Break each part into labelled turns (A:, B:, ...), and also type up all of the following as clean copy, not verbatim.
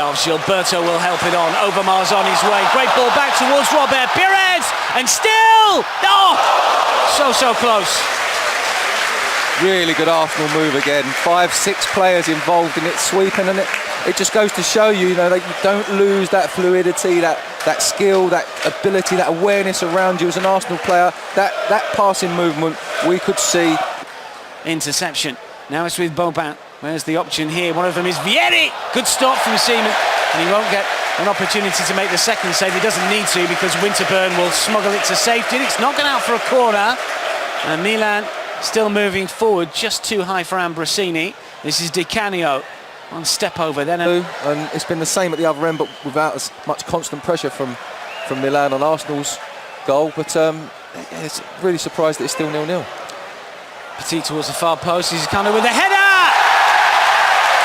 A: Gilberto will help it on. Overmars on his way. Great ball back towards Robert Pires. And still! Oh! So close.
B: Really good Arsenal move again. 5-6 players involved in it, sweeping, and it just goes to show you, that you don't lose that fluidity, that skill, that ability, that awareness around you as an Arsenal player. That passing movement we could see.
A: Interception. Now it's with Boban. Where's the option here? One of them is Vieri. Good stop from Seaman, and he won't get an opportunity to make the second save. He doesn't need to because Winterburn will smuggle it to safety. It's knocking out for a corner, and Milan still moving forward, just too high for Ambrosini. This is Di Canio. One step over then.
B: And it's been the same at the other end, but without as much constant pressure from Milan on Arsenal's goal. But it's really surprised that it's still 0-0.
A: Petit towards the far post. He's kind of with the header.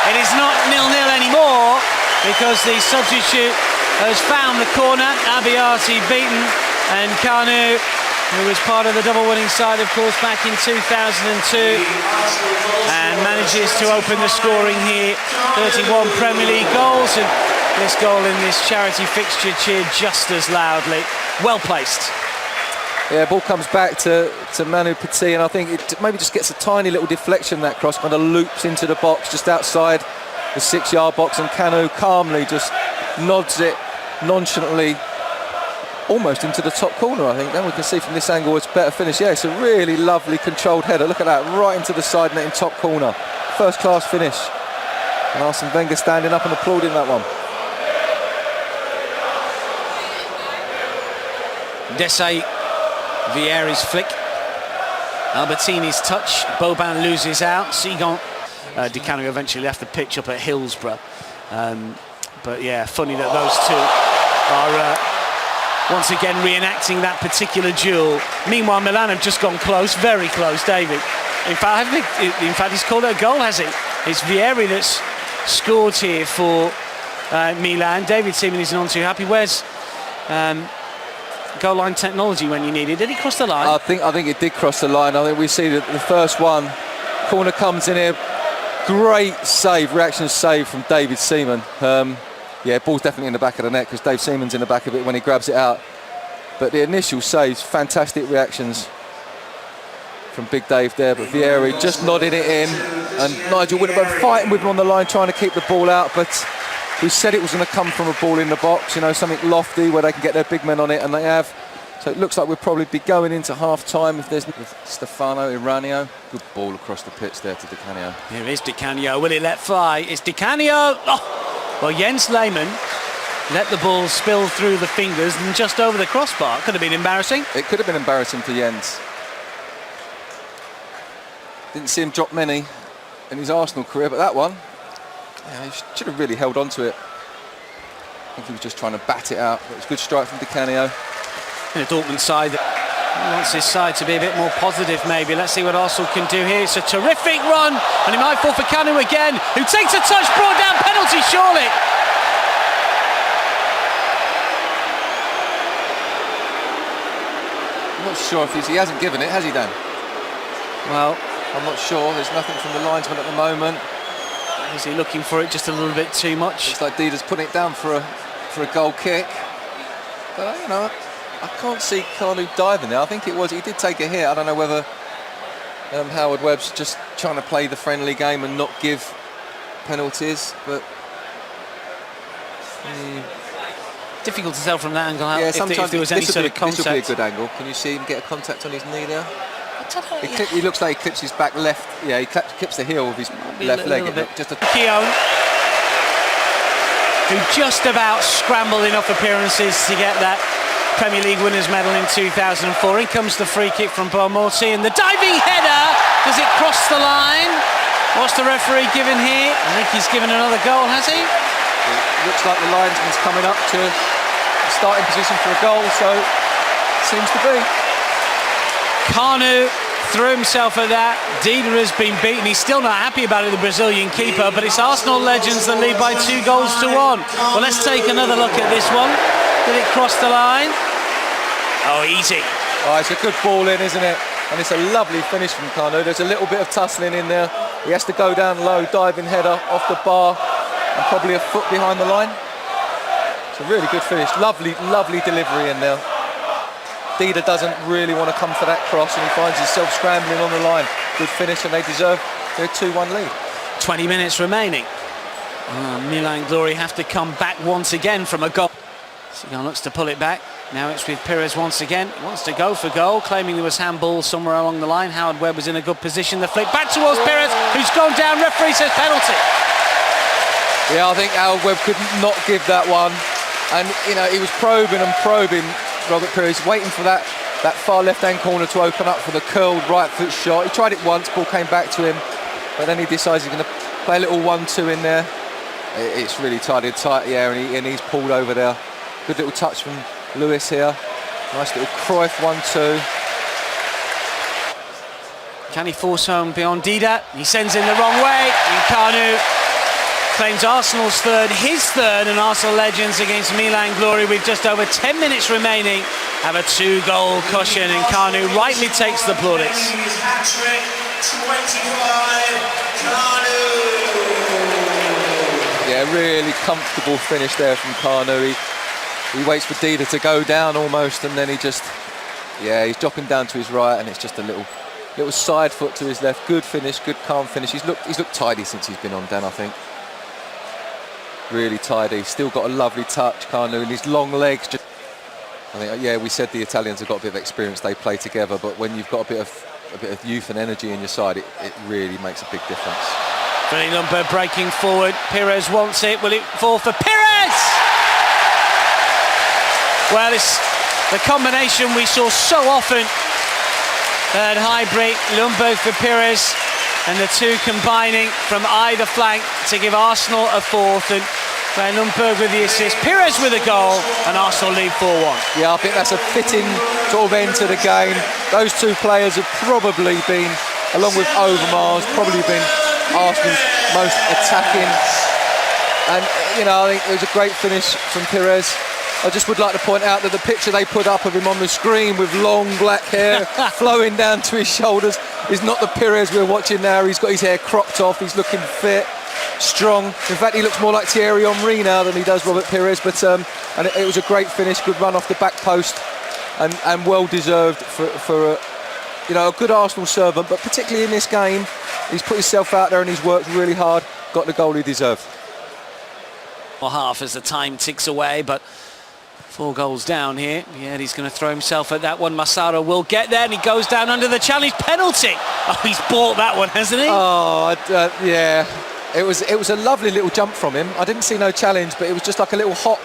A: It is not 0-0 anymore because the substitute has found the corner. Abiati beaten, and Kanu, who was part of the double winning side, of course, back in 2002, and manages to open the scoring here. 31 Premier League goals, and this goal in this charity fixture cheered just as loudly. Well placed.
B: Yeah, ball comes back to Manu Petit, and I think it maybe just gets a tiny little deflection. That cross kind of loops into the box just outside the 6-yard box, and Kanu calmly just nods it nonchalantly almost into the top corner. I think then we can see from this angle it's better finish. Yeah, it's a really lovely controlled header. Look at that, right into the side net in top corner. First class finish. And Arsene Wenger standing up and applauding that one.
A: Desai, Vieri's flick, Albertini's touch, Boban loses out, Sigon, Di Canio eventually left the pitch up at Hillsborough. But yeah, funny that those two are once again reenacting that particular duel. Meanwhile, Milan have just gone close, very close, David. In fact, he's called it a goal, has he? It's Vieri that's scored here for Milan. David Seaman isn't on too happy. Where's goal line technology when you need it? Did he cross the line?
B: I think it did cross the line. I think we see that the first one, corner comes in here. Great save, reaction save from David Seaman. Yeah, ball's definitely in the back of the net because Dave Seaman's in the back of it when he grabs it out. But the initial saves, fantastic reactions from Big Dave there. But Vieri just nodding it in, and Nigel Winterburn fighting with him on the line, trying to keep the ball out. But we said it was going to come from a ball in the box, something lofty where they can get their big men on it, and they have. So it looks like we'll probably be going into half-time if there's Stefano Iranio. Good ball across the pitch there to Di Canio.
A: Here is Di Canio. Will he let fly? It's Di Canio. Oh! Well, Jens Lehmann let the ball spill through the fingers and just over the crossbar. Could have been embarrassing.
B: It could have been embarrassing for Jens. Didn't see him drop many in his Arsenal career, but that one, yeah, he should have really held on to it. I think he was just trying to bat it out. But it's a good strike from Di Canio.
A: In a Dortmund side that wants his side to be a bit more positive, maybe. Let's see what Arsenal can do here. It's a terrific run, and he might fall for Kanu again, who takes a touch, brought down, penalty surely.
B: I'm not sure if he hasn't given it, has he, Dan?
A: Well,
B: I'm not sure. There's nothing from the linesman at the moment.
A: Is he looking for it just a little bit too much?
B: Looks like Dida's putting it down for a goal kick. But I can't see Kanu diving there. I think he did take a hit. I don't know whether Howard Webb's just trying to play the friendly game and not give penalties, but
A: difficult to tell from that angle
B: yeah,
A: if there was any sort of contact.
B: This would be a good angle. Can you see him get a contact on his knee there? He looks like he clips his back left. Yeah, he clips the heel with his left leg. Just a
A: Keown, who just about scrambled enough appearances to get that Premier League winners medal in 2004. In comes the free kick from Boumorti, and the diving header. Does it cross the line? What's the referee given here? I think he's given another goal, has he?
B: It looks like the linesman's coming up to the starting position for a goal, so seems to be.
A: Kanu threw himself at that. Dida has been beaten. He's still not happy about it, the Brazilian keeper, but it's Arsenal legends that lead by 2 goals to 1. Well, let's take another look at this one. Did it cross the line? Oh, easy.
B: Oh, it's a good ball in, isn't it? And it's a lovely finish from Kanu. There's a little bit of tussling in there. He has to go down low, diving header off the bar. and probably a foot behind the line. It's a really good finish. Lovely, lovely delivery in there. Dida doesn't really want to come for that cross, and he finds himself scrambling on the line. Good finish, and they deserve their 2-1 lead.
A: 20 minutes remaining. Milan Glorie have to come back once again from a goal. Sigan looks to pull it back. Now it's with Pires once again. He wants to go for goal, claiming there was handball somewhere along the line. Howard Webb was in a good position. The flick back towards Pires, who's gone down. Referee says penalty.
B: Yeah, I think Howard Webb could not give that one. And, you know, he was probing and probing Robert Pires, waiting for that far left-hand corner to open up for the curled right foot shot. He tried it once, ball came back to him, but then he decides he's going to play a little 1-2 in there. It's really tight, yeah, and he's pulled over there. Good little touch from Lewis here. Nice little Cruyff 1-2.
A: Can he force home beyond Dida? He sends in the wrong way. Kanu claims Arsenal's third, his third, and Arsenal legends against Milan Glorie with just over 10 minutes remaining have a 2-goal cushion, and Kanu rightly takes the plaudits.
B: Yeah, really comfortable finish there from Kanu. He waits for Dida to go down almost, and then he just, yeah, he's dropping down to his right, and it's just a little side foot to his left. Good finish, good calm finish. He's looked tidy since he's been on, Dan, I think. Really tidy. Still got a lovely touch, Kanu, and his long legs. I think, yeah, we said the Italians have got a bit of experience. They play together, but when you've got a bit of youth and energy in your side, it really makes a big difference.
A: Billy Lumber breaking forward. Pires wants it. Will it fall for Pires? Well, it's the combination we saw so often. Third high break, Lumberg for Pires, and the two combining from either flank to give Arsenal a fourth. And Lumberg with the assist, Pires with a goal, and Arsenal lead 4-1.
B: Yeah, I think that's a fitting sort of end to the game. Those two players have probably been, along with Overmars, probably been Arsenal's most attacking. And, you know, I think it was a great finish from Pires. I just would like to point out that the picture they put up of him on the screen with long black hair flowing down to his shoulders is not the Pires we're watching now. He's got his hair cropped off, he's looking fit, strong. In fact, he looks more like Thierry Henry now than he does Robert Pires. But and it was a great finish, good run off the back post, and well deserved for a, you know, a good Arsenal servant. But particularly in this game, he's put himself out there and he's worked really hard, got the goal he deserved.
A: Well, half as the time ticks away, but 4 goals down here. Yeah, he's going to throw himself at that one. Massaro will get there, and he goes down under the challenge penalty. Oh, he's bought that one, hasn't he?
B: Oh, yeah. It was a lovely little jump from him. I didn't see no challenge, but it was just like a little hop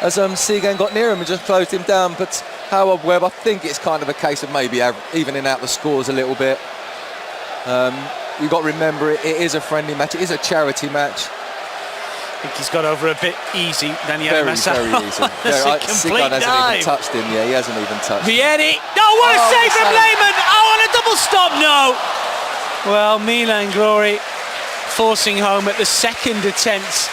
B: as Sigan got near him and just closed him down. But Howard Webb, I think it's kind of a case of maybe evening out the scores a little bit. You've got to remember, it is a friendly match. It is a charity match.
A: I think he's got over a bit easy than Massaro.
B: Very easy.
A: Sigan
B: hasn't even touched him. Yeah, he hasn't even touched him.
A: Vieri. No, what a save from Lehmann. Oh, and a double stop. No. Well, Milan Glorie forcing home at the second attempt.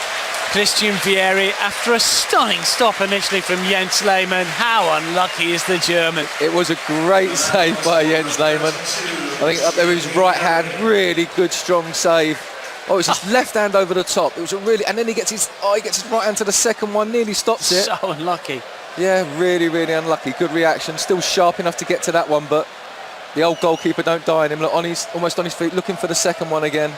A: Christian Vieri, after a stunning stop initially from Jens Lehmann. How unlucky is the German?
B: It was a great save by Jens Lehmann. I think up there with his right hand, really good, strong save. Oh, it's his left hand over the top. It was a really, and then he gets his right hand to the second one, nearly stops it.
A: So unlucky.
B: Yeah, really, really unlucky. Good reaction, still sharp enough to get to that one, but the old goalkeeper don't die in him. Look, almost on his feet, looking for the second one again.